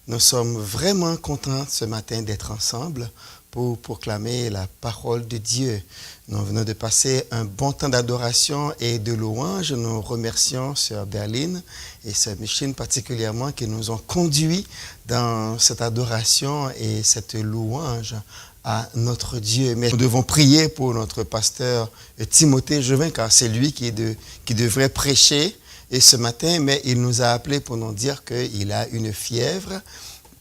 Nous sommes vraiment contents ce matin d'être ensemble pour proclamer la parole de Dieu. Nous venons de passer un bon temps d'adoration et de louange. Nous remercions Sœur Berline et Sœur Micheline particulièrement qui nous ont conduits dans cette adoration et cette louange à notre Dieu. Mais nous devons prier pour notre pasteur Timothée Jevin, car c'est lui qui devrait prêcher. Et ce matin, mais il nous a appelés pour nous dire qu'il a une fièvre.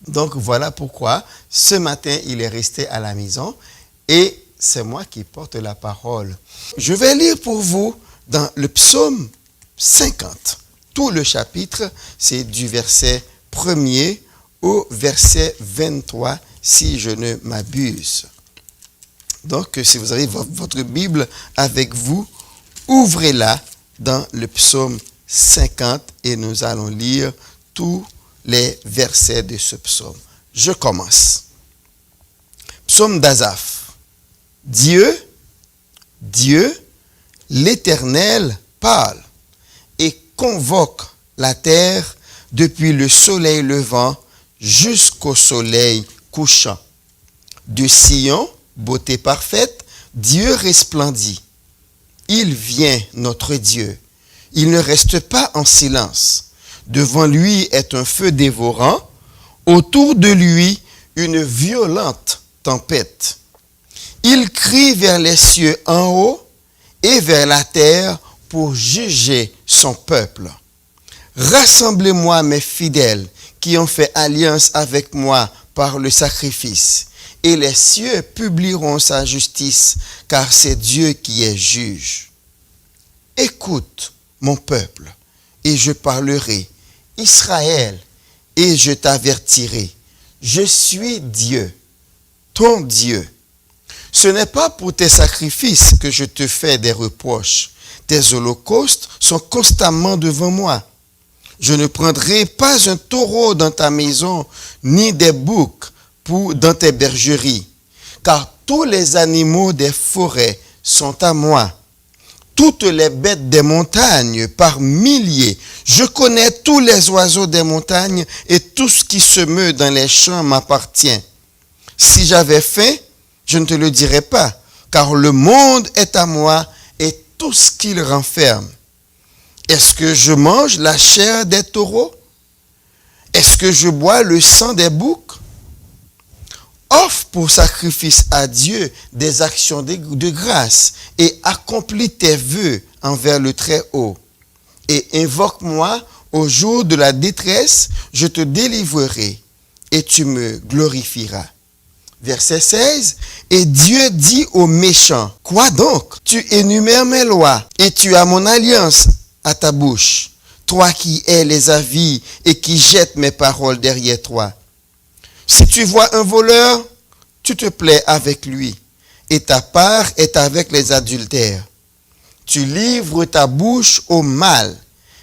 Donc voilà pourquoi ce matin, il est resté à la maison et c'est moi qui porte la parole. Je vais lire pour vous dans le psaume 50. Tout le chapitre, c'est du verset 1er au verset 23, si je ne m'abuse. Donc, si vous avez votre Bible avec vous, ouvrez-la dans le psaume 50 et nous allons lire tous les versets de ce psaume. Je commence. Psaume d'Asaph. Dieu, l'Éternel parle et convoque la terre depuis le soleil levant jusqu'au soleil couchant. De Sion, beauté parfaite, Dieu resplendit. Il vient, notre Dieu. Il ne reste pas en silence. Devant lui est un feu dévorant. Autour de lui, une violente tempête. Il crie vers les cieux en haut et vers la terre pour juger son peuple. Rassemblez-moi mes fidèles qui ont fait alliance avec moi par le sacrifice. Et les cieux publieront sa justice, car c'est Dieu qui est juge. Écoute, mon peuple, et je parlerai, Israël, et je t'avertirai. Je suis Dieu, ton Dieu. Ce n'est pas pour tes sacrifices que je te fais des reproches. Tes holocaustes sont constamment devant moi. Je ne prendrai pas un taureau dans ta maison, ni des boucs dans tes bergeries, car tous les animaux des forêts sont à moi. Toutes les bêtes des montagnes par milliers. Je connais tous les oiseaux des montagnes et tout ce qui se meut dans les champs m'appartient. Si j'avais faim, je ne te le dirais pas, car le monde est à moi et tout ce qu'il renferme. Est-ce que je mange la chair des taureaux? Est-ce que je bois le sang des boucs? Offre pour sacrifice à Dieu des actions de grâce et accomplis tes vœux envers le Très-Haut. Et invoque-moi au jour de la détresse, je te délivrerai et tu me glorifieras. Verset 16, et Dieu dit aux méchants, quoi donc? Tu énumères mes lois et tu as mon alliance à ta bouche, toi qui hais les avis et qui jettes mes paroles derrière toi. Si tu vois un voleur, tu te plais avec lui, et ta part est avec les adultères. Tu livres ta bouche au mal,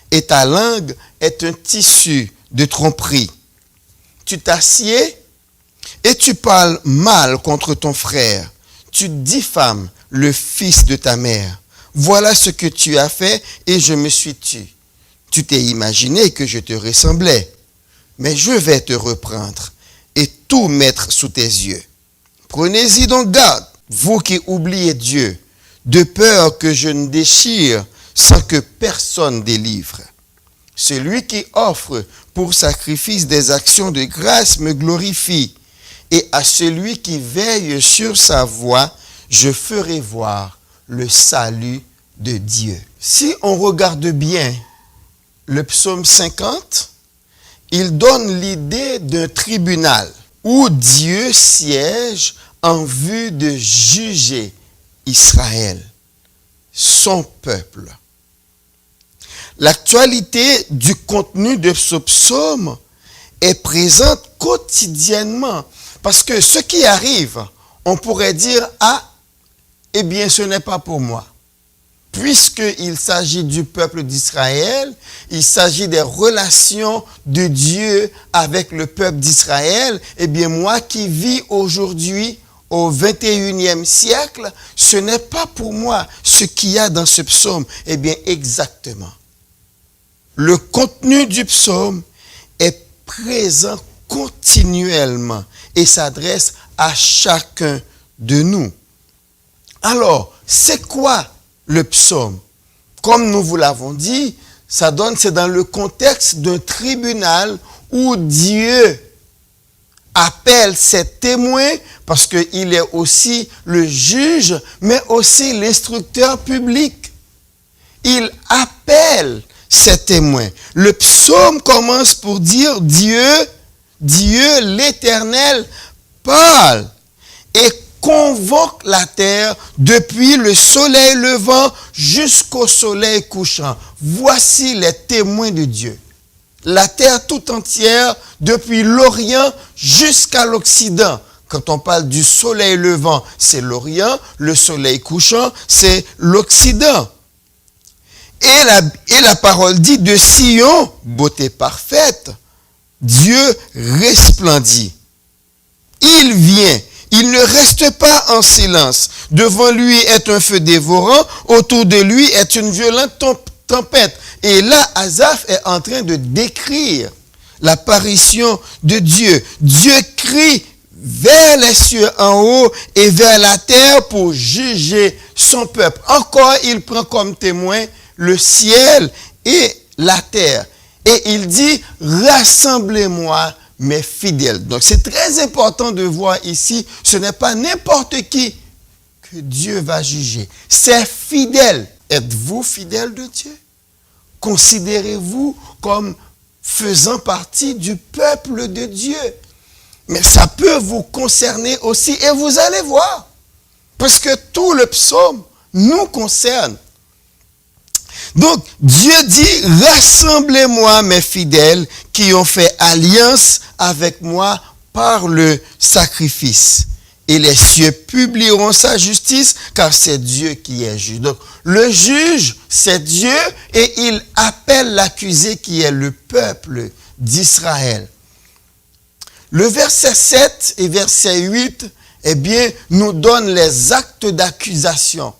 et ta langue est un tissu de tromperie. Tu t'assieds et tu parles mal contre ton frère. Tu diffames le fils de ta mère. Voilà ce que tu as fait, et je me suis tu. Tu t'es imaginé que je te ressemblais, mais je vais te reprendre et tout mettre sous tes yeux. Prenez-y donc garde, vous qui oubliez Dieu, de peur que je ne déchire sans que personne délivre. Celui qui offre pour sacrifice des actions de grâce me glorifie, et à celui qui veille sur sa voie, je ferai voir le salut de Dieu. Si on regarde bien le psaume 50, il donne l'idée d'un tribunal où Dieu siège en vue de juger Israël, son peuple. L'actualité du contenu de ce psaume est présente quotidiennement. Parce que ce qui arrive, on pourrait dire, ah, eh bien ce n'est pas pour moi. Puisqu'il s'agit du peuple d'Israël, il s'agit des relations de Dieu avec le peuple d'Israël, eh bien moi qui vis aujourd'hui au 21e siècle, ce n'est pas pour moi ce qu'il y a dans ce psaume. Eh bien exactement. Le contenu du psaume est présent continuellement et s'adresse à chacun de nous. Alors, c'est quoi le psaume? Comme nous vous l'avons dit, c'est dans le contexte d'un tribunal où Dieu appelle ses témoins parce qu'il est aussi le juge, mais aussi l'instructeur public. Il appelle ses témoins. Le psaume commence pour dire Dieu l'Éternel parle et convoque la terre depuis le soleil levant jusqu'au soleil couchant. Voici les témoins de Dieu. La terre tout entière, depuis l'Orient jusqu'à l'Occident. Quand on parle du soleil levant, c'est l'Orient, le soleil couchant, c'est l'Occident. Et la parole dit de Sion, beauté parfaite, Dieu resplendit. Il vient. Il ne reste pas en silence. Devant lui est un feu dévorant, autour de lui est une violente tempête. Et là, Asaph est en train de décrire l'apparition de Dieu. Dieu crie vers les cieux en haut et vers la terre pour juger son peuple. Encore, il prend comme témoin le ciel et la terre. Et il dit, rassemblez-moi mes fidèles. Donc c'est très important de voir ici, ce n'est pas n'importe qui que Dieu va juger. C'est fidèle. Êtes-vous fidèle de Dieu? Considérez-vous comme faisant partie du peuple de Dieu. Mais ça peut vous concerner aussi et vous allez voir. Parce que tout le psaume nous concerne. Donc, Dieu dit, rassemblez-moi mes fidèles qui ont fait alliance avec moi par le sacrifice. Et les cieux publieront sa justice, car c'est Dieu qui est juge. Donc, le juge, c'est Dieu, et il appelle l'accusé qui est le peuple d'Israël. Le verset 7 et verset 8, eh bien, nous donnent les actes d'accusation.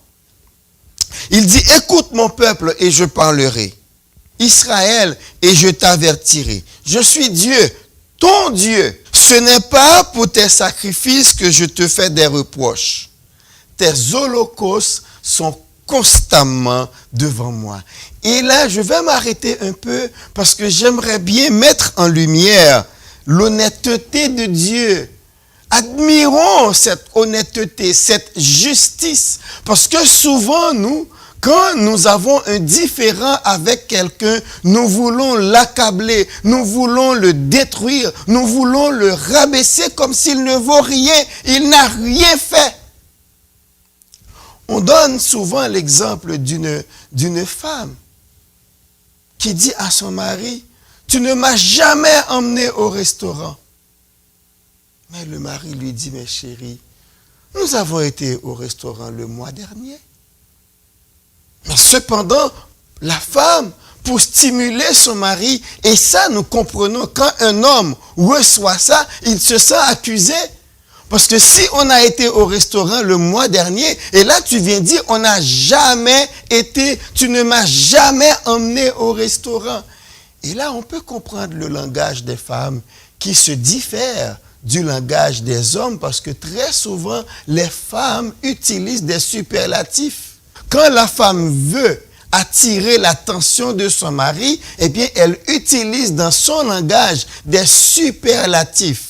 Il dit, écoute mon peuple et je parlerai. Israël et je t'avertirai. Je suis Dieu, ton Dieu. Ce n'est pas pour tes sacrifices que je te fais des reproches. Tes holocaustes sont constamment devant moi. Et là, je vais m'arrêter un peu parce que j'aimerais bien mettre en lumière l'honnêteté de Dieu. Admirons cette honnêteté, cette justice, parce que souvent nous, quand nous avons un différend avec quelqu'un, nous voulons l'accabler, nous voulons le détruire, nous voulons le rabaisser comme s'il ne vaut rien, il n'a rien fait. On donne souvent l'exemple d'une femme qui dit à son mari, « Tu ne m'as jamais emmené au restaurant. » Mais le mari lui dit, « Mais chérie, nous avons été au restaurant le mois dernier. » Mais cependant, la femme, pour stimuler son mari, et ça nous comprenons, quand un homme reçoit ça, il se sent accusé. Parce que si on a été au restaurant le mois dernier, et là tu viens dire, on n'a jamais été, tu ne m'as jamais emmené au restaurant. Et là, on peut comprendre le langage des femmes qui se diffère du langage des hommes parce que très souvent, les femmes utilisent des superlatifs. Quand la femme veut attirer l'attention de son mari, eh bien, elle utilise dans son langage des superlatifs.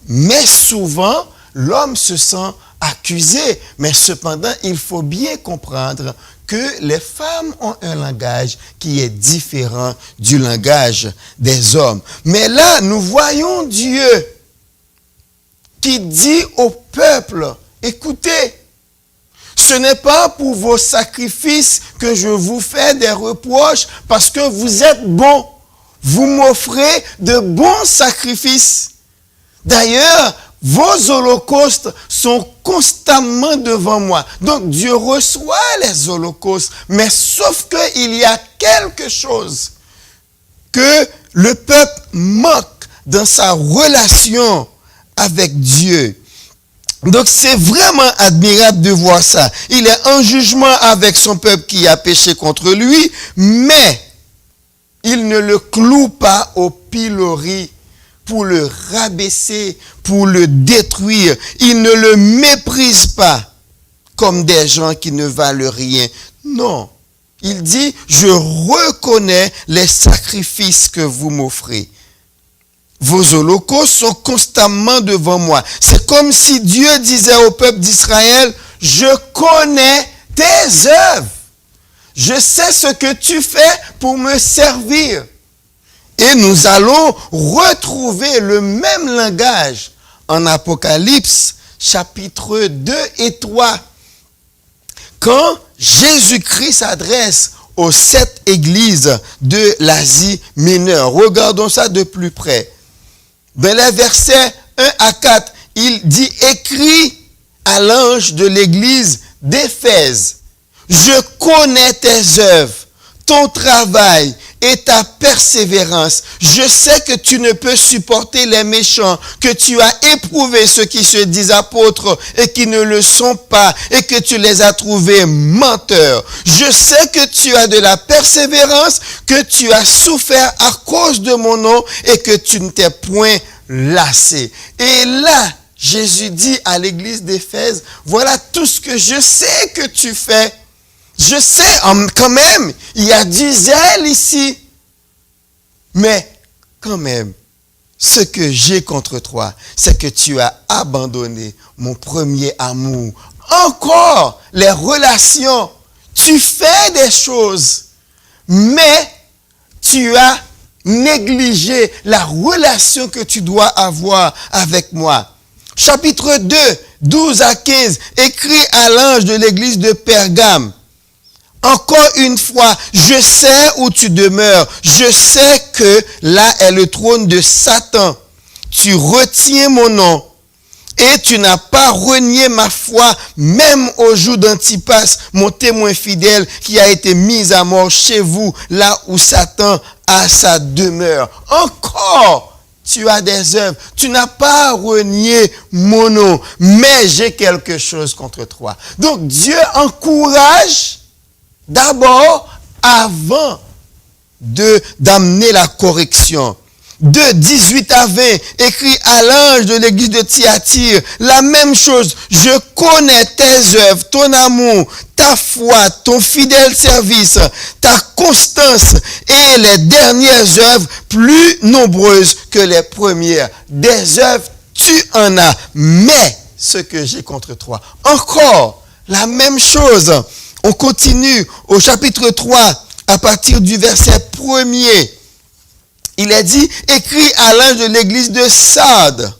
Mais souvent, l'homme se sent accusé. Mais cependant, il faut bien comprendre que les femmes ont un langage qui est différent du langage des hommes. Mais là, nous voyons Dieu qui dit au peuple, écoutez, ce n'est pas pour vos sacrifices que je vous fais des reproches parce que vous êtes bons. Vous m'offrez de bons sacrifices. D'ailleurs, vos holocaustes sont constamment devant moi. Donc Dieu reçoit les holocaustes, mais sauf qu'il y a quelque chose que le peuple manque dans sa relation avec Dieu. Donc c'est vraiment admirable de voir ça. Il est en jugement avec son peuple qui a péché contre lui, mais il ne le cloue pas au pilori pour le rabaisser, pour le détruire. Ils ne le méprisent pas comme des gens qui ne valent rien. Non. Il dit, je reconnais les sacrifices que vous m'offrez. Vos holocaustes sont constamment devant moi. C'est comme si Dieu disait au peuple d'Israël, je connais tes œuvres. Je sais ce que tu fais pour me servir. Et nous allons retrouver le même langage en Apocalypse, chapitre 2 et 3. Quand Jésus-Christ s'adresse aux 7 églises de l'Asie mineure. Regardons ça de plus près. Dans les versets 1 à 4, il dit, écris à l'ange de l'église d'Éphèse, je connais tes œuvres, ton travail et ta persévérance. Je sais que tu ne peux supporter les méchants, que tu as éprouvé ceux qui se disent apôtres et qui ne le sont pas, et que tu les as trouvés menteurs. Je sais que tu as de la persévérance, que tu as souffert à cause de mon nom et que tu ne t'es point lassé. Et là, Jésus dit à l'église d'Éphèse, voilà tout ce que je sais que tu fais. Je sais, quand même, il y a du zèle ici. Mais, quand même, ce que j'ai contre toi, c'est que tu as abandonné mon premier amour. Encore, les relations. Tu fais des choses, mais tu as négligé la relation que tu dois avoir avec moi. Chapitre 2, 12 à 15, écrit à l'ange de l'église de Pergame. Encore une fois, je sais où tu demeures. Je sais que là est le trône de Satan. Tu retiens mon nom et tu n'as pas renié ma foi, même au jour d'Antipas, mon témoin fidèle qui a été mis à mort chez vous, là où Satan a sa demeure. Encore, tu as des œuvres. Tu n'as pas renié mon nom, mais j'ai quelque chose contre toi. Donc Dieu encourage d'abord, avant d'amener la correction. De 18 à 20, écrit à l'ange de l'église de Thyatire, la même chose. Je connais tes œuvres, ton amour, ta foi, ton fidèle service, ta constance et les dernières œuvres plus nombreuses que les premières. Des œuvres, tu en as, mais ce que j'ai contre toi. Encore, la même chose. On continue au chapitre 3, à partir du verset 1er. Il est dit, écrit à l'ange de l'église de Sardes.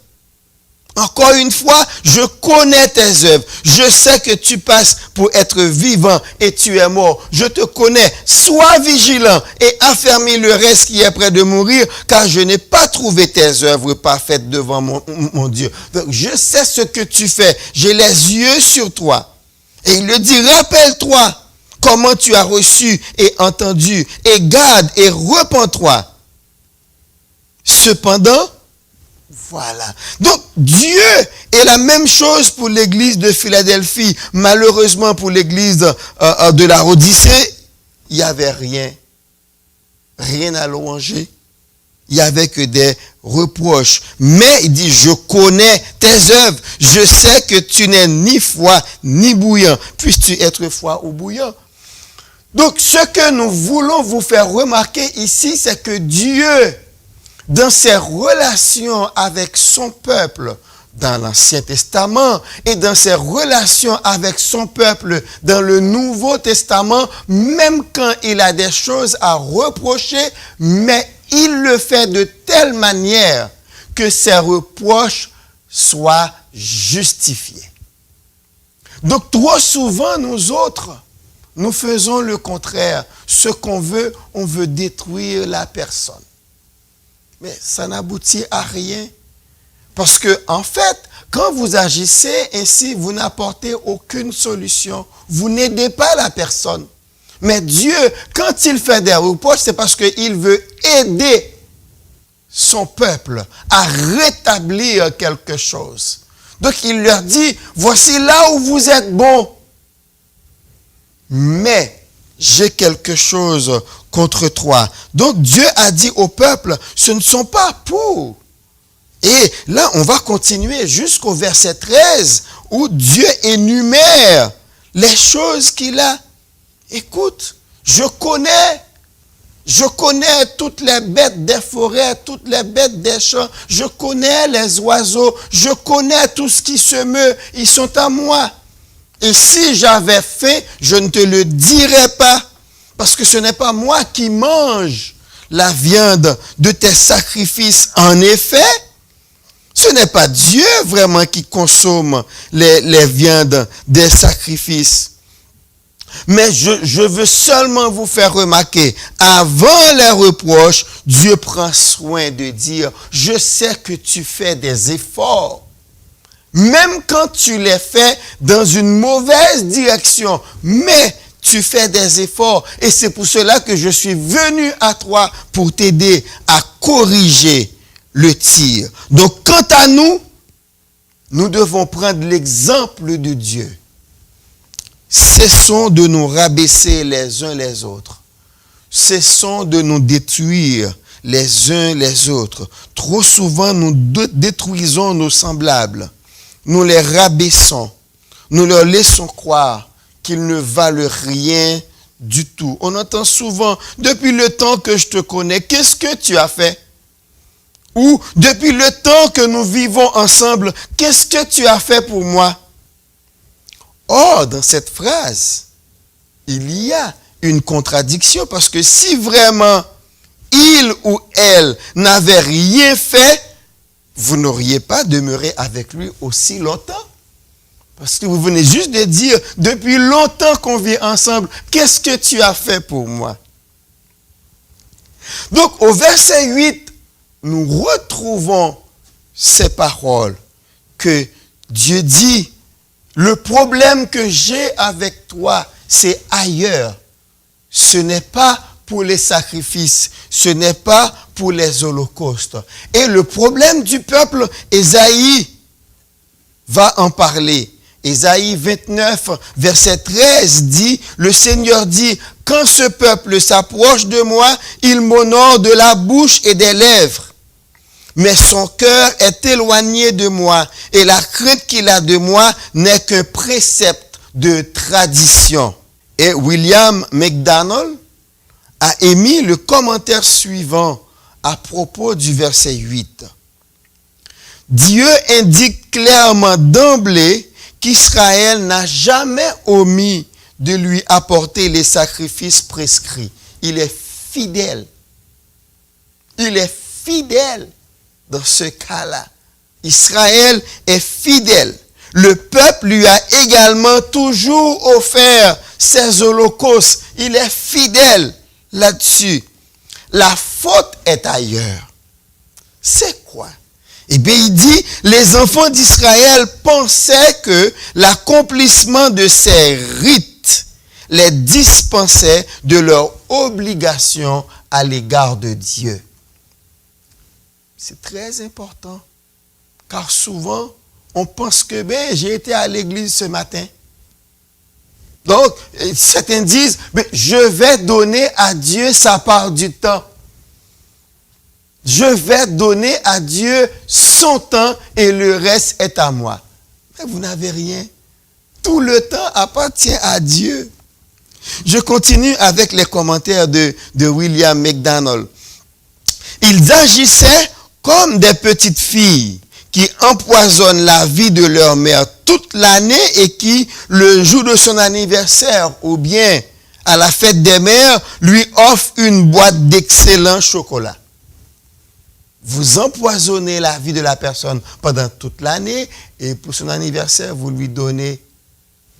Encore une fois, je connais tes œuvres. Je sais que tu passes pour être vivant et tu es mort. Je te connais. Sois vigilant et affermis le reste qui est près de mourir, car je n'ai pas trouvé tes œuvres parfaites devant mon Dieu. Donc, je sais ce que tu fais. J'ai les yeux sur toi. Et il le dit, rappelle-toi comment tu as reçu et entendu, et garde et repens-toi. Cependant, voilà. Donc, Dieu est la même chose pour l'église de Philadelphie. Malheureusement, pour l'église de la Odyssée, il n'y avait rien. Rien à louanger. Il n'y avait que des reproches. Mais il dit, je connais tes œuvres. Je sais que tu n'es ni froid ni bouillant. Puisses-tu être froid ou bouillant? Donc, ce que nous voulons vous faire remarquer ici, c'est que Dieu, dans ses relations avec son peuple, dans l'Ancien Testament, et dans ses relations avec son peuple dans le Nouveau Testament, même quand il a des choses à reprocher, mais il le fait de telle manière que ses reproches soient justifiés. Donc, trop souvent, nous autres, nous faisons le contraire. Ce qu'on veut, on veut détruire la personne. Mais ça n'aboutit à rien. Parce que, en fait, quand vous agissez ainsi, vous n'apportez aucune solution. Vous n'aidez pas la personne. Mais Dieu, quand il fait des reproches, c'est parce qu'il veut aider son peuple à rétablir quelque chose. Donc, il leur dit, voici là où vous êtes bons. Mais j'ai quelque chose contre toi. Donc, Dieu a dit au peuple, ce ne sont pas pour Et là, on va continuer jusqu'au verset 13 où Dieu énumère les choses qu'il a. Écoute, je connais toutes les bêtes des forêts, toutes les bêtes des champs. Je connais les oiseaux. Je connais tout ce qui se meut. Ils sont à moi. Et si j'avais faim, je ne te le dirais pas. Parce que ce n'est pas moi qui mange la viande de tes sacrifices. En effet, ce n'est pas Dieu vraiment qui consomme les viandes des sacrifices. Mais je veux seulement vous faire remarquer, avant les reproches, Dieu prend soin de dire, je sais que tu fais des efforts. Même quand tu les fais dans une mauvaise direction, mais tu fais des efforts. Et c'est pour cela que je suis venu à toi pour t'aider à corriger le tir. Donc, quant à nous, nous devons prendre l'exemple de Dieu. Cessons de nous rabaisser les uns les autres. Cessons de nous détruire les uns les autres. Trop souvent, nous détruisons nos semblables. Nous les rabaissons. Nous leur laissons croire qu'ils ne valent rien du tout. On entend souvent, depuis le temps que je te connais, qu'est-ce que tu as fait? Ou, depuis le temps que nous vivons ensemble, qu'est-ce que tu as fait pour moi? Or, dans cette phrase, il y a une contradiction parce que si vraiment il ou elle n'avait rien fait, vous n'auriez pas demeuré avec lui aussi longtemps. Parce que vous venez juste de dire, depuis longtemps qu'on vit ensemble, qu'est-ce que tu as fait pour moi? Donc, au verset 8, nous retrouvons ces paroles que Dieu dit. Le problème que j'ai avec toi, c'est ailleurs. Ce n'est pas pour les sacrifices, ce n'est pas pour les holocaustes. Et le problème du peuple, Ésaïe va en parler. Ésaïe 29, verset 13 dit, le Seigneur dit, quand ce peuple s'approche de moi, il m'honore de la bouche et des lèvres. Mais son cœur est éloigné de moi, et la crainte qu'il a de moi n'est qu'un précepte de tradition. Et William McDonald a émis le commentaire suivant à propos du verset 8. Dieu indique clairement d'emblée qu'Israël n'a jamais omis de lui apporter les sacrifices prescrits. Il est fidèle. Il est fidèle. Dans ce cas-là, Israël est fidèle. Le peuple lui a également toujours offert ses holocaustes. Il est fidèle là-dessus. La faute est ailleurs. C'est quoi? Eh bien, il dit, les enfants d'Israël pensaient que l'accomplissement de ces rites les dispensait de leur obligation à l'égard de Dieu. C'est très important, car souvent, on pense que j'ai été à l'église ce matin. Donc, certains disent, je vais donner à Dieu sa part du temps. Je vais donner à Dieu son temps et le reste est à moi. Mais vous n'avez rien. Tout le temps appartient à Dieu. Je continue avec les commentaires de William McDonald. Ils agissaient comme des petites filles qui empoisonnent la vie de leur mère toute l'année et qui, le jour de son anniversaire ou bien à la fête des mères, lui offrent une boîte d'excellent chocolat. Vous empoisonnez la vie de la personne pendant toute l'année et pour son anniversaire, vous lui donnez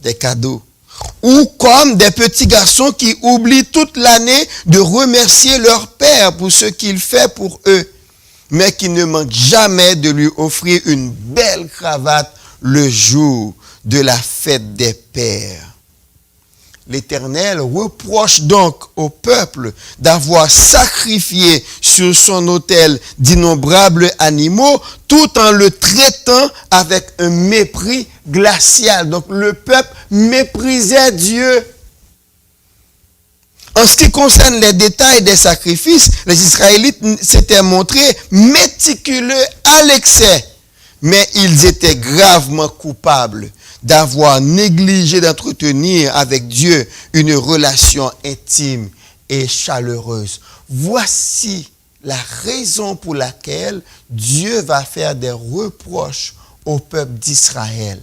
des cadeaux. Ou comme des petits garçons qui oublient toute l'année de remercier leur père pour ce qu'il fait pour eux, mais qui ne manquent jamais de lui offrir une belle cravate le jour de la fête des pères. L'Éternel reproche donc au peuple d'avoir sacrifié sur son autel d'innombrables animaux tout en le traitant avec un mépris glacial. Donc le peuple méprisait Dieu. En ce qui concerne les détails des sacrifices, les Israélites s'étaient montrés méticuleux à l'excès, mais ils étaient gravement coupables d'avoir négligé d'entretenir avec Dieu une relation intime et chaleureuse. Voici la raison pour laquelle Dieu va faire des reproches au peuple d'Israël.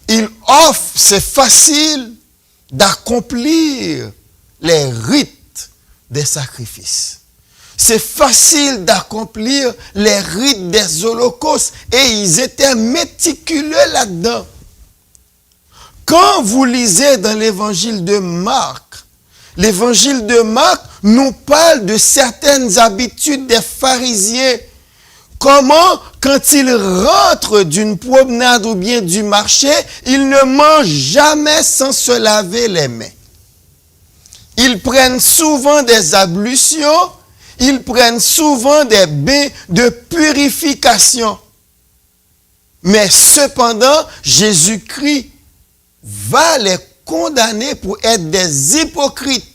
Il offre, c'est facile d'accomplir les rites des sacrifices. C'est facile d'accomplir les rites des holocaustes et ils étaient méticuleux là-dedans. Quand vous lisez dans l'évangile de Marc nous parle de certaines habitudes des pharisiens. Comment, quand ils rentrent d'une promenade ou bien du marché, ils ne mangent jamais sans se laver les mains. Ils prennent souvent des ablutions, ils prennent souvent des bains de purification. Mais cependant, Jésus-Christ va les condamner pour être des hypocrites.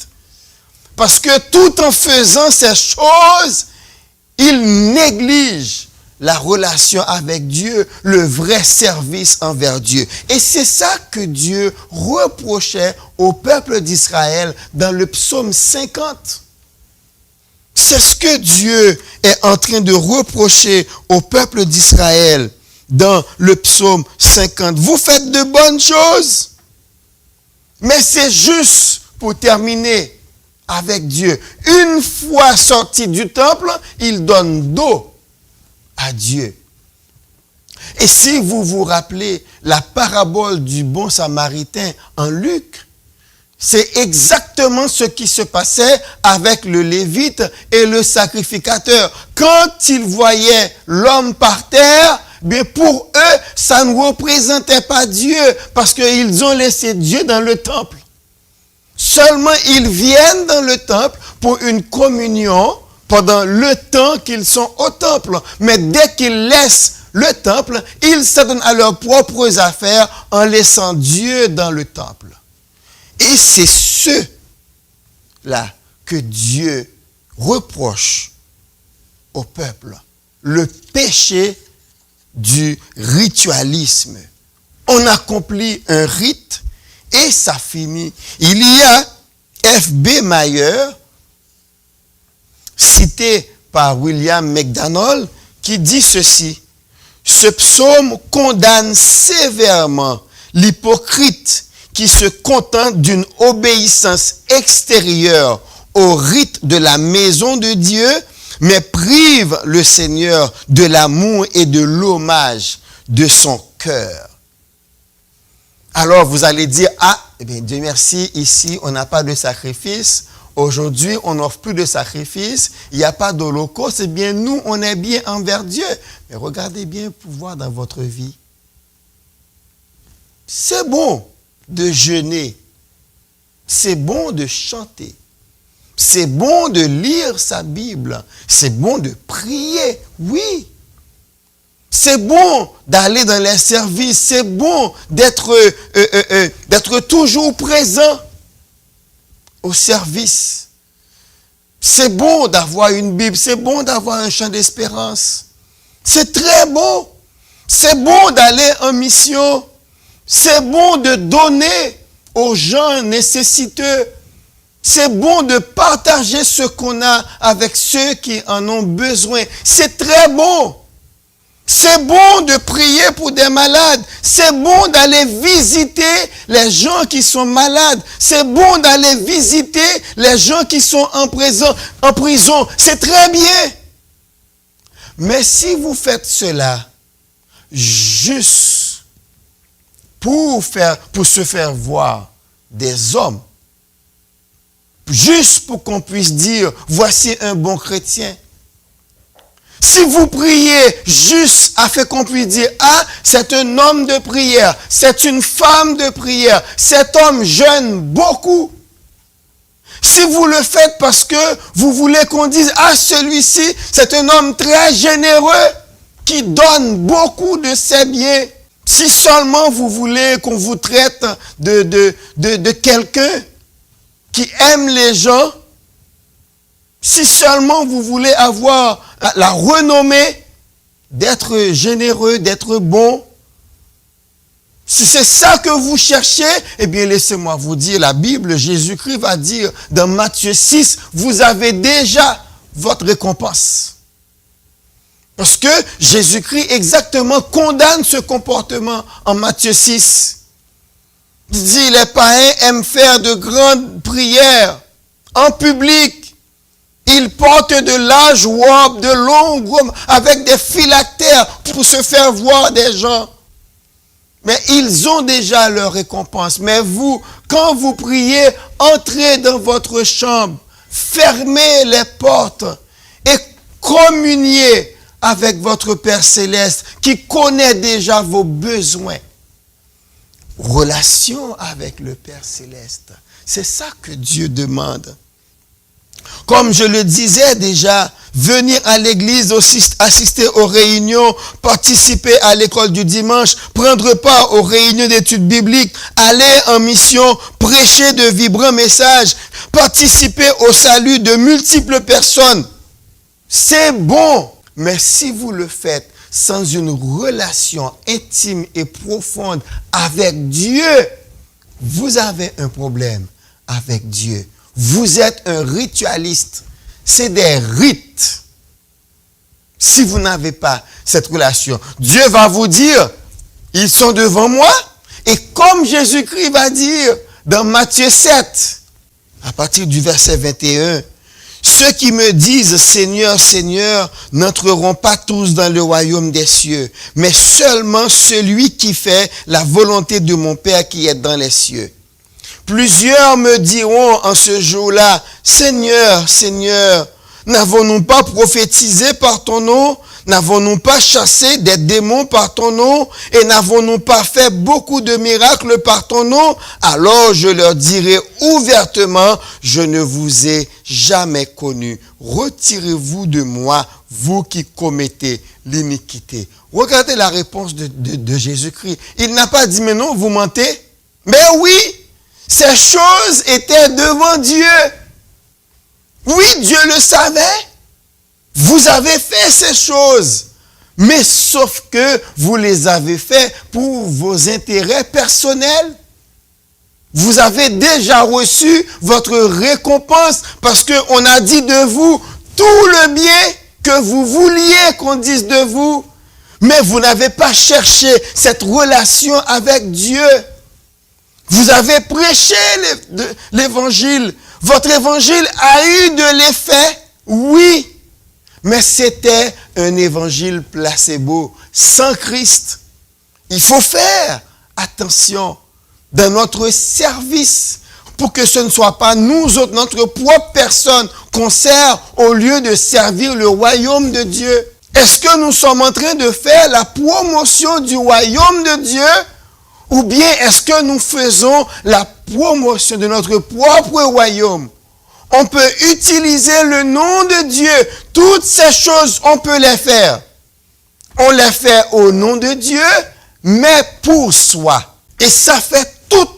Parce que tout en faisant ces choses, ils négligent la relation avec Dieu, le vrai service envers Dieu. Et c'est ça que Dieu reprochait au peuple d'Israël dans le psaume 50. C'est ce que Dieu est en train de reprocher au peuple d'Israël dans le psaume 50. Vous faites de bonnes choses, mais c'est juste pour terminer avec Dieu. Une fois sorti du temple, il donne d'eau à Dieu. Et si vous vous rappelez la parabole du bon samaritain en Luc, c'est exactement ce qui se passait avec le lévite et le sacrificateur. Quand ils voyaient l'homme par terre, bien pour eux, ça ne représentait pas Dieu parce qu'ils ont laissé Dieu dans le temple. Seulement, ils viennent dans le temple pour une communion pendant le temps qu'ils sont au temple. Mais dès qu'ils laissent le temple, ils s'adonnent à leurs propres affaires en laissant Dieu dans le temple. Et c'est ceux-là que Dieu reproche au peuple. Le péché du ritualisme. On accomplit un rite et ça finit. Il y a F.B. Mayer, cité par William McDonnell, qui dit ceci. Ce psaume condamne sévèrement l'hypocrite qui se contente d'une obéissance extérieure au rite de la maison de Dieu, mais prive le Seigneur de l'amour et de l'hommage de son cœur. Alors vous allez dire, eh bien Dieu merci, ici on n'a pas de sacrifice, aujourd'hui on n'offre plus de sacrifice, il n'y a pas d'holocauste, eh bien nous on est bien envers Dieu. Mais regardez bien pour voir dans votre vie. C'est bon de jeûner, c'est bon de chanter, c'est bon de lire sa Bible, c'est bon de prier, oui. C'est bon d'aller dans les services, c'est bon d'être toujours présent au service. C'est bon d'avoir une Bible, c'est bon d'avoir un chant d'espérance. C'est très bon. C'est bon d'aller en mission. C'est bon de donner aux gens nécessiteux. C'est bon de partager ce qu'on a avec ceux qui en ont besoin. C'est très bon. C'est bon de prier pour des malades. C'est bon d'aller visiter les gens qui sont malades. C'est bon d'aller visiter les gens qui sont en prison. C'est très bien. Mais si vous faites cela juste pour se faire voir des hommes, juste pour qu'on puisse dire, voici un bon chrétien. Si vous priez juste afin qu'on puisse dire, c'est un homme de prière, c'est une femme de prière, cet homme jeûne beaucoup. Si vous le faites parce que vous voulez qu'on dise, celui-ci, c'est un homme très généreux qui donne beaucoup de ses biens. Si seulement vous voulez qu'on vous traite de quelqu'un qui aime les gens, si seulement vous voulez avoir la renommée d'être généreux, d'être bon, si c'est ça que vous cherchez, eh bien laissez-moi vous dire, la Bible, Jésus-Christ va dire dans Matthieu 6, vous avez déjà votre récompense. Parce que Jésus-Christ exactement condamne ce comportement en Matthieu 6. Il dit, les païens aiment faire de grandes prières en public. Ils portent de larges robes, de longues robes, avec des phylactères pour se faire voir des gens. Mais ils ont déjà leur récompense. Mais vous, quand vous priez, entrez dans votre chambre, fermez les portes et communiez avec votre Père Céleste qui connaît déjà vos besoins. Relation avec le Père Céleste, c'est ça que Dieu demande. Comme je le disais déjà, venir à l'église, assister aux réunions, participer à l'école du dimanche, prendre part aux réunions d'études bibliques, aller en mission, prêcher de vibrants messages, participer au salut de multiples personnes. C'est bon, mais si vous le faites sans une relation intime et profonde avec Dieu, vous avez un problème avec Dieu. Vous êtes un ritualiste. C'est des rites. Si vous n'avez pas cette relation, Dieu va vous dire, ils sont devant moi. Et comme Jésus-Christ va dire dans Matthieu 7, à partir du verset 21, ceux qui me disent Seigneur, Seigneur, n'entreront pas tous dans le royaume des cieux, mais seulement celui qui fait la volonté de mon Père qui est dans les cieux. Plusieurs me diront en ce jour-là, Seigneur, Seigneur, n'avons-nous pas prophétisé par ton nom? N'avons-nous pas chassé des démons par ton nom? Et n'avons-nous pas fait beaucoup de miracles par ton nom? Alors je leur dirai ouvertement, je ne vous ai jamais connu. Retirez-vous de moi, vous qui commettez l'iniquité. Regardez la réponse de Jésus-Christ. Il n'a pas dit, mais non, vous mentez. Mais oui, ces choses étaient devant Dieu. Oui, Dieu le savait. Vous avez fait ces choses. Mais sauf que vous les avez fait pour vos intérêts personnels. Vous avez déjà reçu votre récompense parce qu'on a dit de vous tout le bien que vous vouliez qu'on dise de vous. Mais vous n'avez pas cherché cette relation avec Dieu. Vous avez prêché l'évangile. Votre évangile a eu de l'effet, oui. Mais c'était un évangile placebo, sans Christ. Il faut faire attention dans notre service pour que ce ne soit pas nous autres, notre propre personne, qu'on sert au lieu de servir le royaume de Dieu. Est-ce que nous sommes en train de faire la promotion du royaume de Dieu? Ou bien est-ce que nous faisons la promotion de notre propre royaume? On peut utiliser le nom de Dieu. Toutes ces choses, on peut les faire. On les fait au nom de Dieu, mais pour soi. Et ça fait toute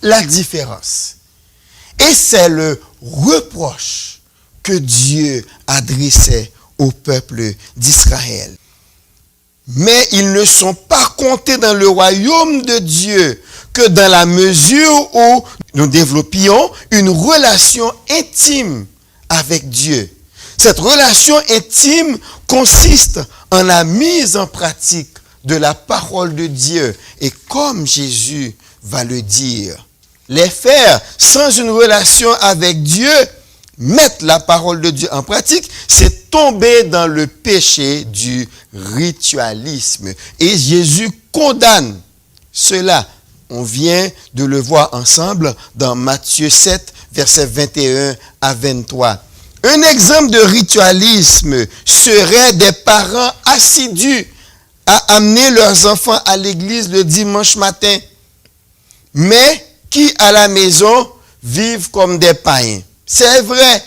la différence. Et c'est le reproche que Dieu adressait au peuple d'Israël. Mais ils ne sont pas comptés dans le royaume de Dieu que dans la mesure où nous développions une relation intime avec Dieu. Cette relation intime consiste en la mise en pratique de la parole de Dieu. Et comme Jésus va le dire, les faire sans une relation avec Dieu, mettre la parole de Dieu en pratique, c'est tomber dans le péché du ritualisme. Et Jésus condamne cela. On vient de le voir ensemble dans Matthieu 7, versets 21 à 23. Un exemple de ritualisme serait des parents assidus à amener leurs enfants à l'église le dimanche matin, mais qui à la maison vivent comme des païens. C'est vrai,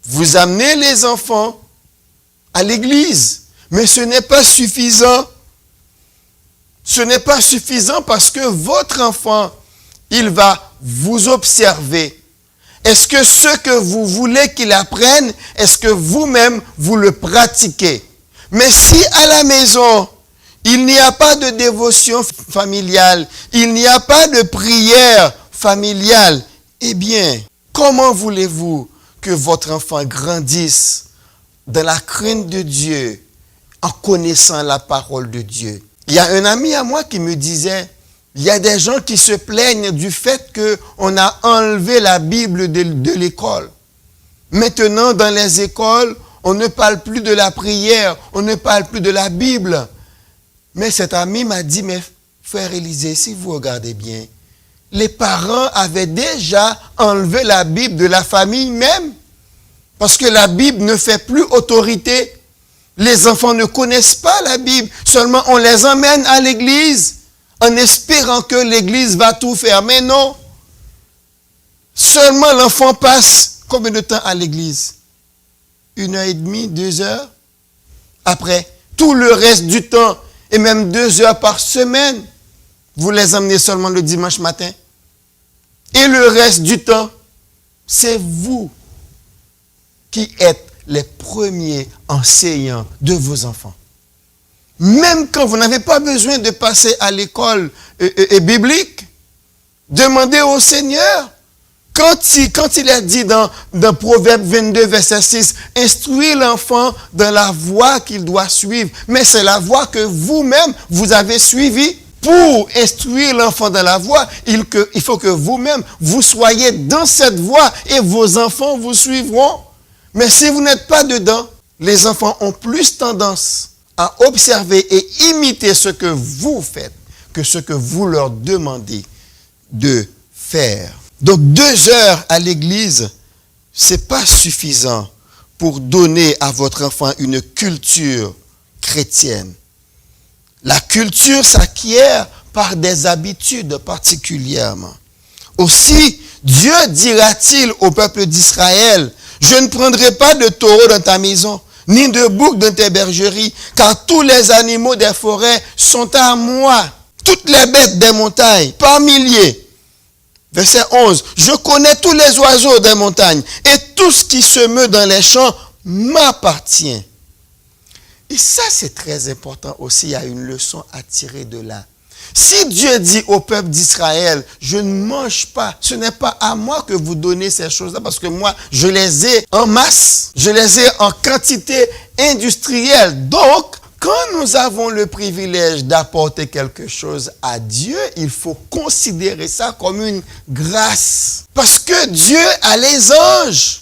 vous amenez les enfants à l'église, mais ce n'est pas suffisant. Ce n'est pas suffisant parce que votre enfant, il va vous observer. Est-ce que ce que vous voulez qu'il apprenne, est-ce que vous-même, vous le pratiquez? Mais si à la maison, il n'y a pas de dévotion familiale, il n'y a pas de prière familiale, eh bien, comment voulez-vous que votre enfant grandisse dans la crainte de Dieu, en connaissant la parole de Dieu? Il y a un ami à moi qui me disait, il y a des gens qui se plaignent du fait qu'on a enlevé la Bible de l'école. Maintenant, dans les écoles, on ne parle plus de la prière, on ne parle plus de la Bible. Mais cet ami m'a dit, mais frère Élisée, si vous regardez bien, les parents avaient déjà enlevé la Bible de la famille même. Parce que la Bible ne fait plus autorité. Les enfants ne connaissent pas la Bible. Seulement, on les emmène à l'église en espérant que l'église va tout faire. Mais non. Seulement, l'enfant passe combien de temps à l'église? 1h30, 2 heures? Après, tout le reste du temps, et même 2 heures par semaine, vous les emmenez seulement le dimanche matin. Et le reste du temps, c'est vous qui êtes les premiers enseignants de vos enfants. Même quand vous n'avez pas besoin de passer à l'école biblique, demandez au Seigneur. Quand il a dit dans Proverbe 22, verset 6, instruis l'enfant dans la voie qu'il doit suivre. Mais c'est la voie que vous-même, vous avez suivie. Pour instruire l'enfant dans la voie, il faut que vous-même, vous soyez dans cette voie et vos enfants vous suivront. Mais si vous n'êtes pas dedans, les enfants ont plus tendance à observer et imiter ce que vous faites que ce que vous leur demandez de faire. Donc 2 heures à l'église, c'est pas suffisant pour donner à votre enfant une culture chrétienne. La culture s'acquiert par des habitudes particulièrement. Aussi, Dieu dira-t-il au peuple d'Israël, je ne prendrai pas de taureau dans ta maison, ni de bouc dans tes bergeries, car tous les animaux des forêts sont à moi. Toutes les bêtes des montagnes, par milliers. Verset 11, je connais tous les oiseaux des montagnes, et tout ce qui se meut dans les champs m'appartient. Et ça, c'est très important aussi, il y a une leçon à tirer de là. Si Dieu dit au peuple d'Israël, je ne mange pas, ce n'est pas à moi que vous donnez ces choses-là, parce que moi, je les ai en masse, je les ai en quantité industrielle. Donc, quand nous avons le privilège d'apporter quelque chose à Dieu, il faut considérer ça comme une grâce. Parce que Dieu a les anges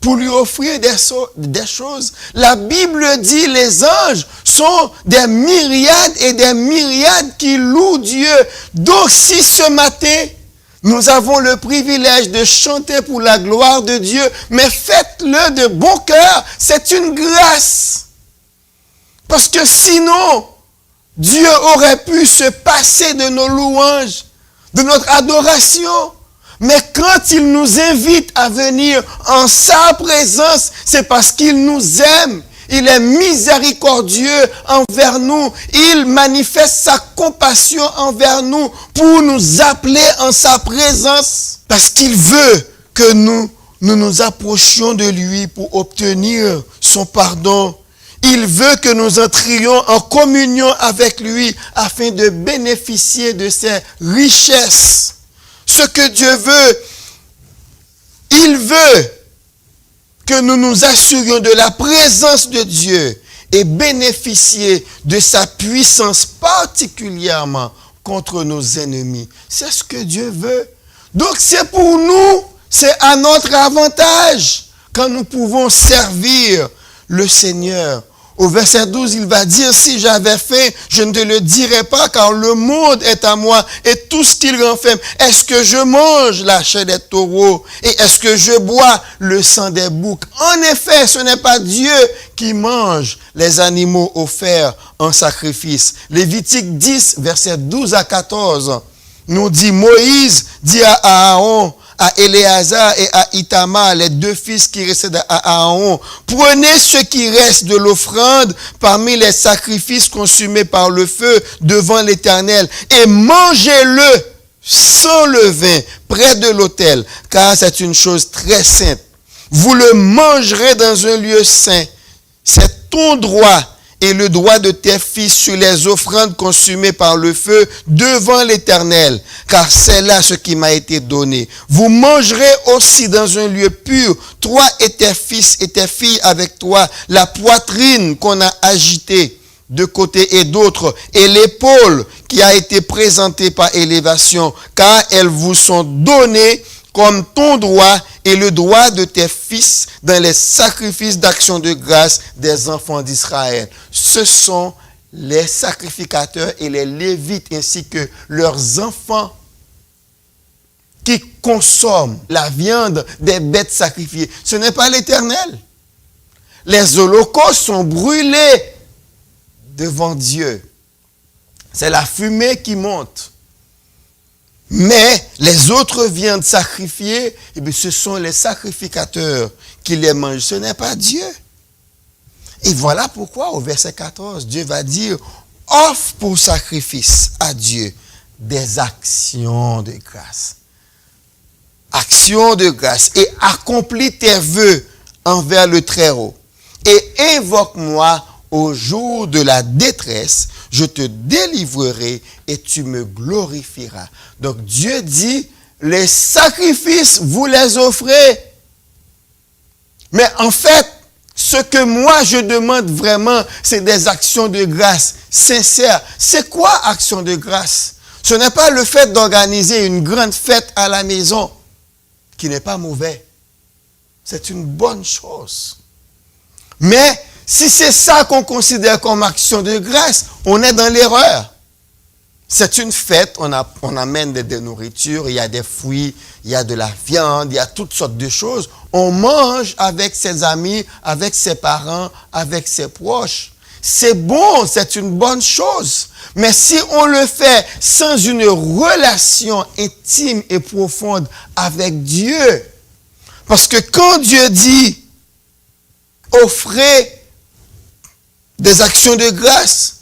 pour lui offrir des choses. La Bible dit les anges sont des myriades et des myriades qui louent Dieu. Donc si ce matin, nous avons le privilège de chanter pour la gloire de Dieu, mais faites-le de bon cœur, c'est une grâce. Parce que sinon, Dieu aurait pu se passer de nos louanges, de notre adoration. Mais quand il nous invite à venir en sa présence, c'est parce qu'il nous aime. Il est miséricordieux envers nous. Il manifeste sa compassion envers nous pour nous appeler en sa présence. Parce qu'il veut que nous approchions de lui pour obtenir son pardon. Il veut que nous entrions en communion avec lui afin de bénéficier de ses richesses. Ce que Dieu veut, il veut que nous nous assurions de la présence de Dieu et bénéficier de sa puissance particulièrement contre nos ennemis. C'est ce que Dieu veut. Donc c'est pour nous, c'est à notre avantage quand nous pouvons servir le Seigneur. Au verset 12, il va dire, si j'avais faim, je ne te le dirais pas, car le monde est à moi et tout ce qu'il renferme. Est-ce que je mange la chair des taureaux et est-ce que je bois le sang des boucs? En effet, ce n'est pas Dieu qui mange les animaux offerts en sacrifice. Lévitique 10, verset 12 à 14, nous dit, Moïse dit à Aaron, à Éléazar et à Itamar, les 2 fils qui restaient à Aaron, prenez ce qui reste de l'offrande parmi les sacrifices consumés par le feu devant l'Éternel et mangez-le sans levain, près de l'autel, car c'est une chose très sainte. Vous le mangerez dans un lieu saint. C'est ton droit et le droit de tes fils sur les offrandes consumées par le feu devant l'Éternel, car c'est là ce qui m'a été donné. Vous mangerez aussi dans un lieu pur, toi et tes fils et tes filles avec toi, la poitrine qu'on a agitée de côté et d'autre, et l'épaule qui a été présentée par élévation, car elles vous sont données comme ton droit et le droit de tes fils dans les sacrifices d'action de grâce des enfants d'Israël. Ce sont les sacrificateurs et les Lévites ainsi que leurs enfants qui consomment la viande des bêtes sacrifiées. Ce n'est pas l'Éternel. Les holocaustes sont brûlés devant Dieu. C'est la fumée qui monte. Mais les autres viandes sacrifiées, eh bien, ce sont les sacrificateurs qui les mangent. Ce n'est pas Dieu. Et voilà pourquoi au verset 14, Dieu va dire, offre pour sacrifice à Dieu des actions de grâce. Actions de grâce. Et accomplis tes vœux envers le Très-Haut. Et invoque-moi au jour de la détresse, je te délivrerai et tu me glorifieras. Donc Dieu dit, les sacrifices, vous les offrez. Mais en fait, ce que moi je demande vraiment, c'est des actions de grâce sincères. C'est quoi action de grâce? Ce n'est pas le fait d'organiser une grande fête à la maison, qui n'est pas mauvais. C'est une bonne chose. Mais si c'est ça qu'on considère comme action de grâce, on est dans l'erreur. C'est une fête, on amène des nourritures, il y a des fruits, il y a de la viande, il y a toutes sortes de choses. On mange avec ses amis, avec ses parents, avec ses proches. C'est bon, c'est une bonne chose. Mais si on le fait sans une relation intime et profonde avec Dieu, parce que quand Dieu dit offrez des actions de grâce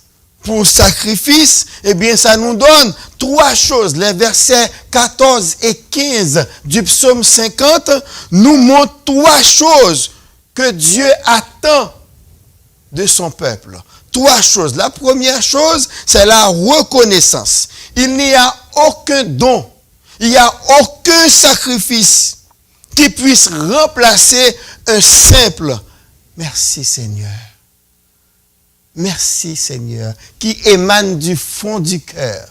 pour sacrifice, eh bien ça nous donne trois choses. Les versets 14 et 15 du psaume 50 nous montrent trois choses que Dieu attend de son peuple. Trois choses. La première chose, c'est la reconnaissance. Il n'y a aucun don, il n'y a aucun sacrifice qui puisse remplacer un simple merci Seigneur. Merci Seigneur, qui émane du fond du cœur.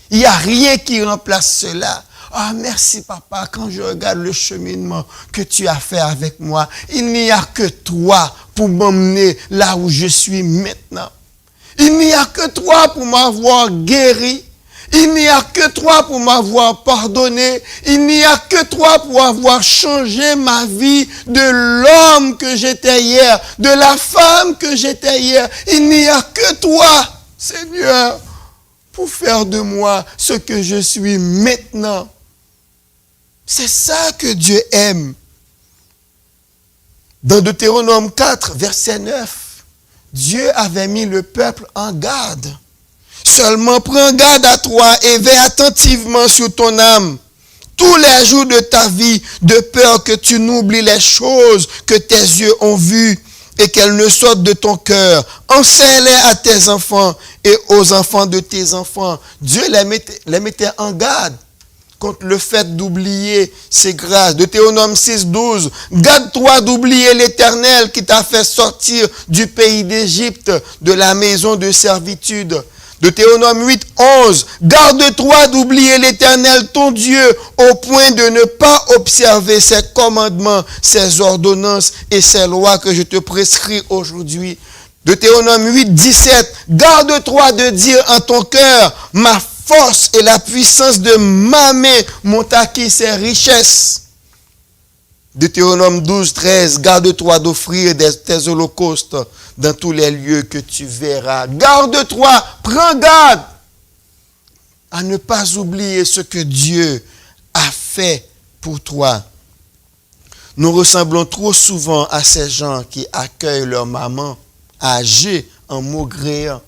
Il n'y a rien qui remplace cela. Ah, merci papa, quand je regarde le cheminement que tu as fait avec moi, il n'y a que toi pour m'emmener là où je suis maintenant. Il n'y a que toi pour m'avoir guéri. Il n'y a que toi pour m'avoir pardonné. Il n'y a que toi pour avoir changé ma vie de l'homme que j'étais hier, de la femme que j'étais hier. Il n'y a que toi, Seigneur, pour faire de moi ce que je suis maintenant. C'est ça que Dieu aime. Dans Deutéronome 4, verset 9, Dieu avait mis le peuple en garde. Seulement prends garde à toi et veille attentivement sur ton âme tous les jours de ta vie, de peur que tu n'oublies les choses que tes yeux ont vues et qu'elles ne sortent de ton cœur. Enseigne-les à tes enfants et aux enfants de tes enfants. Dieu les mettait en garde contre le fait d'oublier ses grâces. Deutéronome 6, 12. Garde-toi d'oublier l'Éternel qui t'a fait sortir du pays d'Égypte, de la maison de servitude. Deutéronome 8, 11. Garde-toi d'oublier l'Éternel, ton Dieu, au point de ne pas observer ses commandements, ses ordonnances et ses lois que je te prescris aujourd'hui. Deutéronome 8, 17. Garde-toi de dire en ton cœur, ma force et la puissance de ma main m'ont acquis ces richesses. Deutéronome 12, 13. Garde-toi d'offrir tes holocaustes dans tous les lieux que tu verras. Garde-toi, prends garde à ne pas oublier ce que Dieu a fait pour toi. Nous ressemblons trop souvent à ces gens qui accueillent leur maman âgée en maugréant.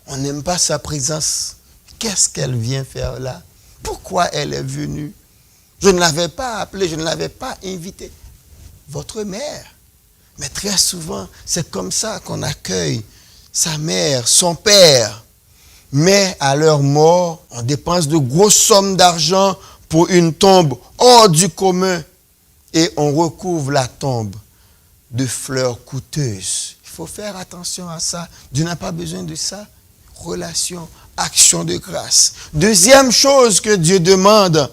On n'aime pas sa présence. Qu'est-ce qu'elle vient faire là? pourquoi elle est venue. Je ne l'avais pas appelée, je ne l'avais pas invitée. Votre mère. Mais très souvent, c'est comme ça qu'on accueille sa mère, son père. Mais à leur mort, on dépense de grosses sommes d'argent pour une tombe hors du commun. Et on recouvre la tombe de fleurs coûteuses. Il faut faire attention à ça. Dieu n'a pas besoin de ça. Relation, action de grâce. Deuxième chose que Dieu demande,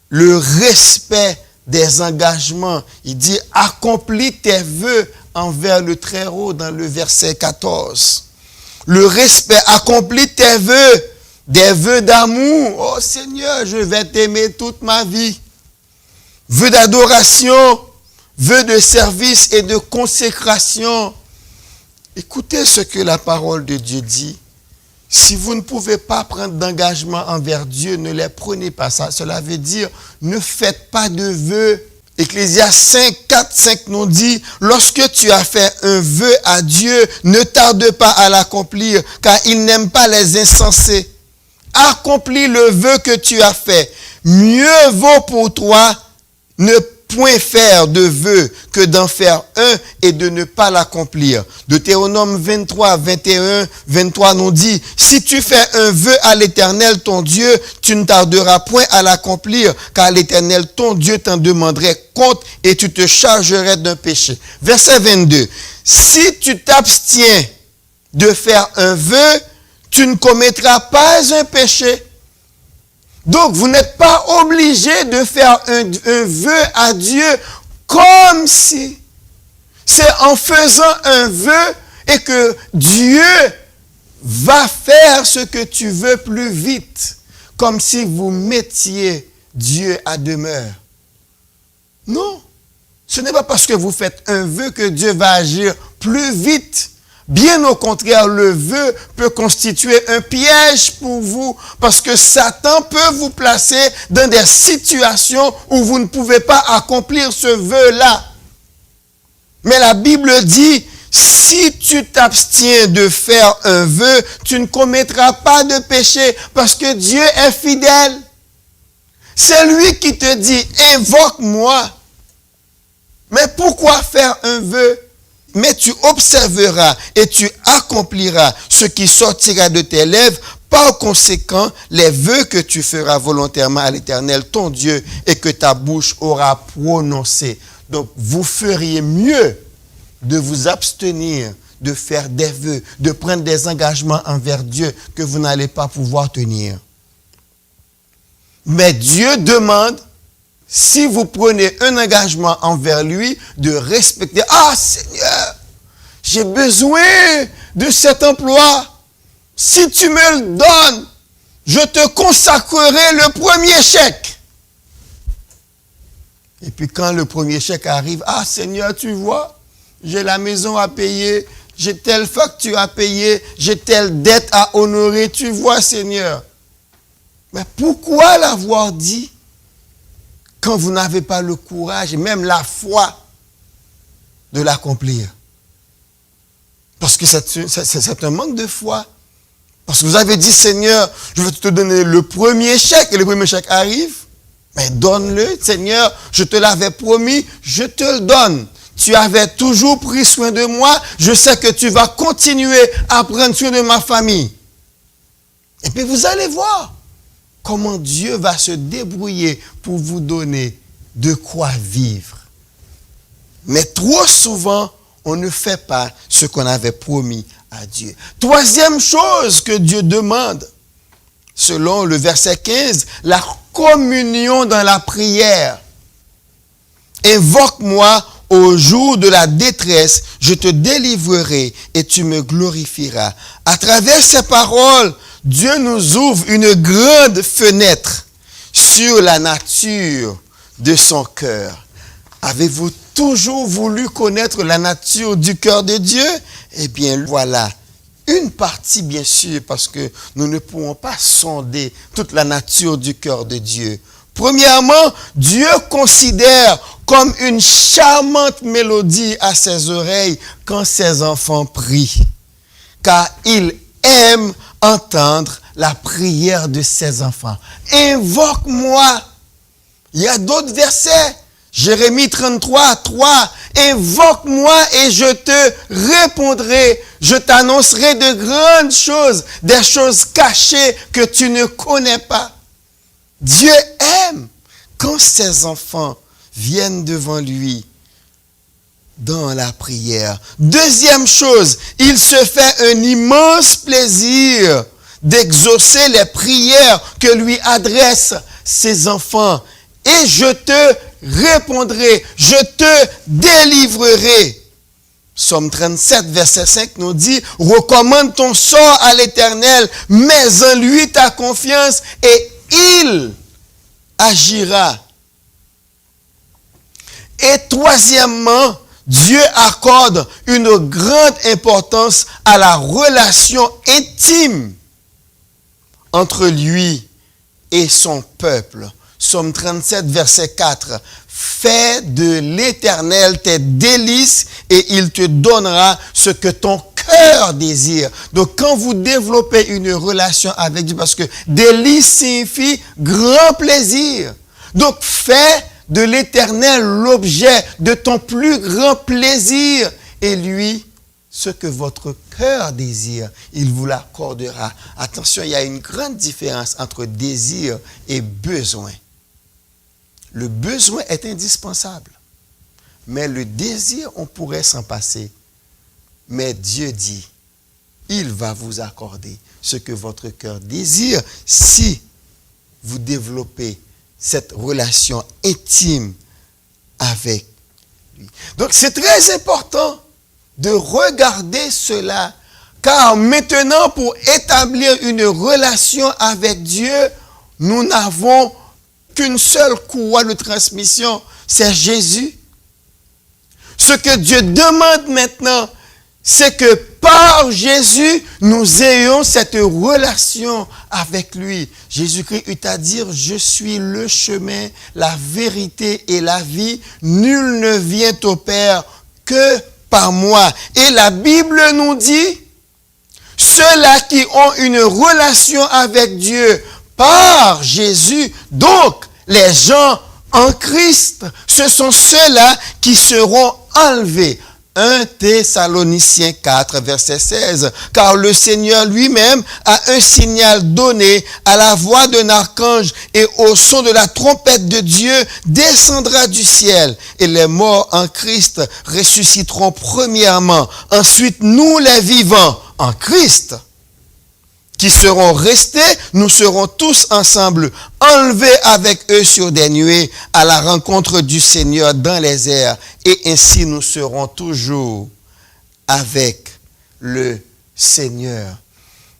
le respect des engagements. Il dit, accomplis tes vœux envers le Très-Haut dans le verset 14. Le respect, accomplis tes vœux, des vœux d'amour. Oh Seigneur, je vais t'aimer toute ma vie. Vœux d'adoration, vœux de service et de consécration. Écoutez ce que la parole de Dieu dit. Si vous ne pouvez pas prendre d'engagement envers Dieu, ne les prenez pas. Cela veut dire, ne faites pas de vœux. Ecclésiaste 5:4-5 nous dit, lorsque tu as fait un vœu à Dieu, ne tarde pas à l'accomplir, car il n'aime pas les insensés. Accomplis le vœu que tu as fait. Mieux vaut pour toi ne point faire de vœu que d'en faire un et de ne pas l'accomplir. Deutéronome 23 nous dit, si tu fais un vœu à l'Éternel ton Dieu, tu ne tarderas point à l'accomplir, car l'Éternel ton Dieu t'en demanderait compte et tu te chargerais d'un péché. Verset 22, si tu t'abstiens de faire un vœu, tu ne commettras pas un péché. Donc, vous n'êtes pas obligé de faire un vœu à Dieu comme si c'est en faisant un vœu et que Dieu va faire ce que tu veux plus vite. Comme si vous mettiez Dieu à demeure. Non. Ce n'est pas parce que vous faites un vœu que Dieu va agir plus vite. Bien au contraire, le vœu peut constituer un piège pour vous parce que Satan peut vous placer dans des situations où vous ne pouvez pas accomplir ce vœu-là. Mais la Bible dit, si tu t'abstiens de faire un vœu, tu ne commettras pas de péché parce que Dieu est fidèle. C'est lui qui te dit, invoque-moi. Mais pourquoi faire un vœu? Mais tu observeras et tu accompliras ce qui sortira de tes lèvres. Par conséquent, les vœux que tu feras volontairement à l'Éternel, ton Dieu, et que ta bouche aura prononcé. Donc, vous feriez mieux de vous abstenir de faire des vœux, de prendre des engagements envers Dieu que vous n'allez pas pouvoir tenir. Mais Dieu demande, si vous prenez un engagement envers lui, de respecter. Ah Seigneur, j'ai besoin de cet emploi. Si tu me le donnes, je te consacrerai le premier chèque. Et puis quand le premier chèque arrive, ah Seigneur, tu vois, j'ai la maison à payer, j'ai telle facture à payer, j'ai telle dette à honorer, tu vois Seigneur. Mais pourquoi l'avoir dit quand vous n'avez pas le courage et même la foi de l'accomplir? Parce que c'est un manque de foi. Parce que vous avez dit, Seigneur, je vais te donner le premier chèque, et le premier chèque arrive. Mais donne-le, Seigneur, je te l'avais promis, je te le donne. Tu avais toujours pris soin de moi, je sais que tu vas continuer à prendre soin de ma famille. Et puis vous allez voir comment Dieu va se débrouiller pour vous donner de quoi vivre. Mais trop souvent, on ne fait pas ce qu'on avait promis à Dieu. Troisième chose que Dieu demande, selon le verset 15, la communion dans la prière. Invoque-moi au jour de la détresse, je te délivrerai et tu me glorifieras. À travers ces paroles, Dieu nous ouvre une grande fenêtre sur la nature de son cœur. Avez-vous toujours voulu connaître la nature du cœur de Dieu? Eh bien, voilà. Une partie, bien sûr, parce que nous ne pouvons pas sonder toute la nature du cœur de Dieu. Premièrement, Dieu considère comme une charmante mélodie à ses oreilles quand ses enfants prient. Car il aime entendre la prière de ses enfants. Invoque-moi. Il y a d'autres versets. Jérémie 33, 3. Invoque-moi et je te répondrai. Je t'annoncerai de grandes choses, des choses cachées que tu ne connais pas. Dieu aime quand ses enfants viennent devant lui dans la prière. Deuxième chose, il se fait un immense plaisir d'exaucer les prières que lui adressent ses enfants. Et je te répondrai, je te délivrerai. Psaume 37, verset 5 nous dit, recommande ton sort à l'Éternel, mets en lui ta confiance et il agira. Et troisièmement, Dieu accorde une grande importance à la relation intime entre lui et son peuple. Psaume 37, verset 4. Fais de l'Éternel tes délices et il te donnera ce que ton cœur désire. Donc, quand vous développez une relation avec Dieu, parce que délice signifie grand plaisir. Donc, fais de l'Éternel l'objet de ton plus grand plaisir et lui, ce que votre cœur désire, il vous l'accordera. Attention, il y a une grande différence entre désir et besoin. Le besoin est indispensable, mais le désir, on pourrait s'en passer. Mais Dieu dit, il va vous accorder ce que votre cœur désire si vous développez cette relation intime avec lui. Donc c'est très important de regarder cela, car maintenant pour établir une relation avec Dieu, nous n'avons qu'une seule courroie de transmission, c'est Jésus. Ce que Dieu demande maintenant, c'est que par Jésus, nous ayons cette relation avec lui. Jésus-Christ eut à dire, je suis le chemin, la vérité et la vie. Nul ne vient au Père que par moi. Et la Bible nous dit, ceux-là qui ont une relation avec Dieu par Jésus, donc les gens en Christ, ce sont ceux-là qui seront enlevés. 1 Thessaloniciens 4, verset 16. Car le Seigneur lui-même a un signal donné à la voix d'un archange et au son de la trompette de Dieu descendra du ciel. Et les morts en Christ ressusciteront premièrement. Ensuite, nous les vivants en Christ, qui seront restés, nous serons tous ensemble, enlevés avec eux sur des nuées à la rencontre du Seigneur dans les airs. Et ainsi nous serons toujours avec le Seigneur.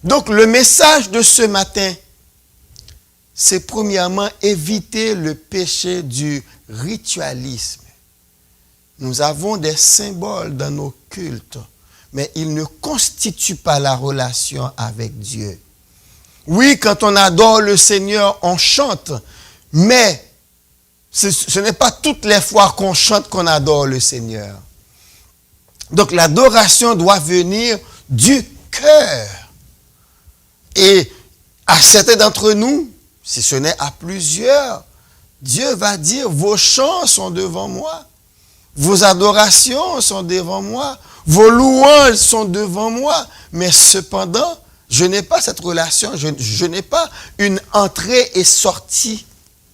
Donc le message de ce matin, c'est premièrement éviter le péché du ritualisme. Nous avons des symboles dans nos cultes, mais ils ne constituent pas la relation avec Dieu. Oui, quand on adore le Seigneur, on chante, mais ce n'est pas toutes les fois qu'on chante qu'on adore le Seigneur. Donc l'adoration doit venir du cœur. Et à certains d'entre nous, si ce n'est à plusieurs, Dieu va dire, vos chants sont devant moi, vos adorations sont devant moi, vos louanges sont devant moi, mais cependant, je n'ai pas cette relation, je n'ai pas une entrée et sortie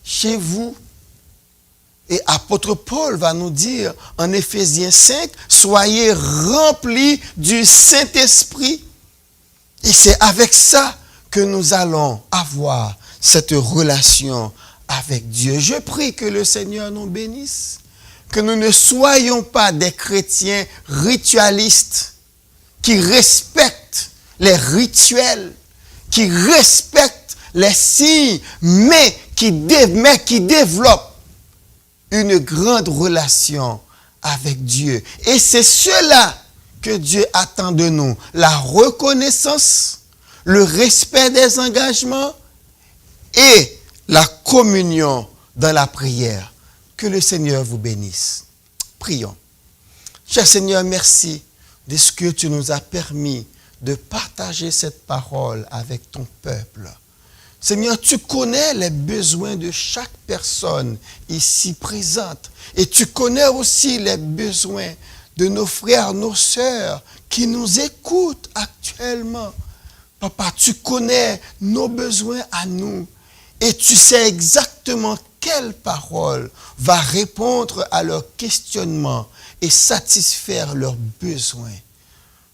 chez vous. Et apôtre Paul va nous dire en Éphésiens 5, soyez remplis du Saint-Esprit. Et c'est avec ça que nous allons avoir cette relation avec Dieu. Je prie que le Seigneur nous bénisse, que nous ne soyons pas des chrétiens ritualistes qui respectent les rituels, qui respectent les signes, mais qui développent une grande relation avec Dieu. Et c'est cela que Dieu attend de nous. La reconnaissance, le respect des engagements et la communion dans la prière. Que le Seigneur vous bénisse. Prions. Cher Seigneur, merci de ce que tu nous as permis de partager cette parole avec ton peuple. Seigneur, tu connais les besoins de chaque personne ici présente. Et tu connais aussi les besoins de nos frères, nos sœurs qui nous écoutent actuellement. Papa, tu connais nos besoins à nous. Et tu sais exactement quelle parole va répondre à leurs questionnements et satisfaire leurs besoins.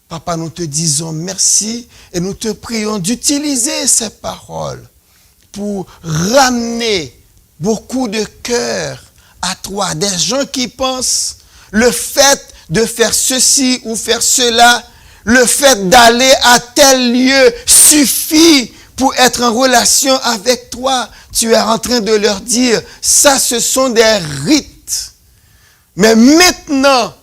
Papa, nous te disons merci et nous te prions d'utiliser ces paroles pour ramener beaucoup de cœurs à toi. Des gens qui pensent le fait de faire ceci ou faire cela, le fait d'aller à tel lieu suffit pour être en relation avec toi. Tu es en train de leur dire, ça ce sont des rites. Mais maintenant,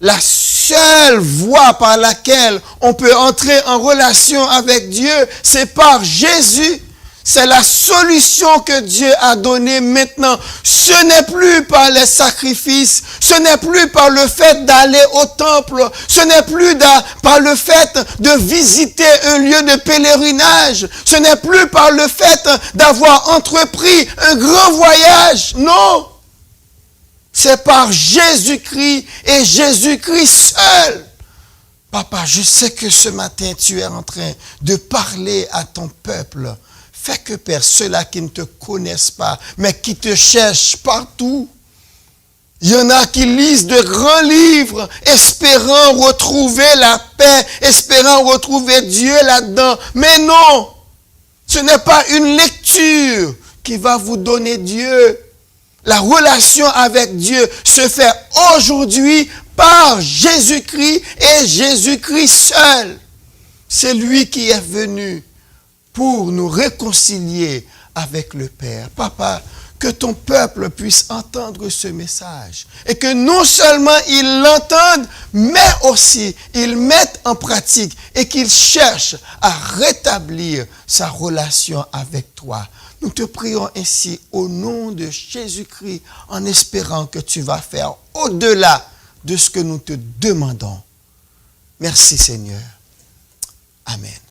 la seule voie par laquelle on peut entrer en relation avec Dieu, c'est par Jésus. C'est la solution que Dieu a donnée maintenant. Ce n'est plus par les sacrifices, ce n'est plus par le fait d'aller au temple, ce n'est plus par le fait de visiter un lieu de pèlerinage, ce n'est plus par le fait d'avoir entrepris un grand voyage. Non! C'est par Jésus-Christ et Jésus-Christ seul. Papa, je sais que ce matin, tu es en train de parler à ton peuple. Fais que, Père, ceux-là qui ne te connaissent pas, mais qui te cherchent partout. Il y en a qui lisent de grands livres, espérant retrouver la paix, espérant retrouver Dieu là-dedans. Mais non, ce n'est pas une lecture qui va vous donner Dieu. La relation avec Dieu se fait aujourd'hui par Jésus-Christ et Jésus-Christ seul. C'est lui qui est venu pour nous réconcilier avec le Père. Papa, que ton peuple puisse entendre ce message et que non seulement ils l'entendent, mais aussi ils mettent en pratique et qu'ils cherchent à rétablir sa relation avec toi. Nous te prions ainsi au nom de Jésus-Christ en espérant que tu vas faire au-delà de ce que nous te demandons. Merci Seigneur. Amen.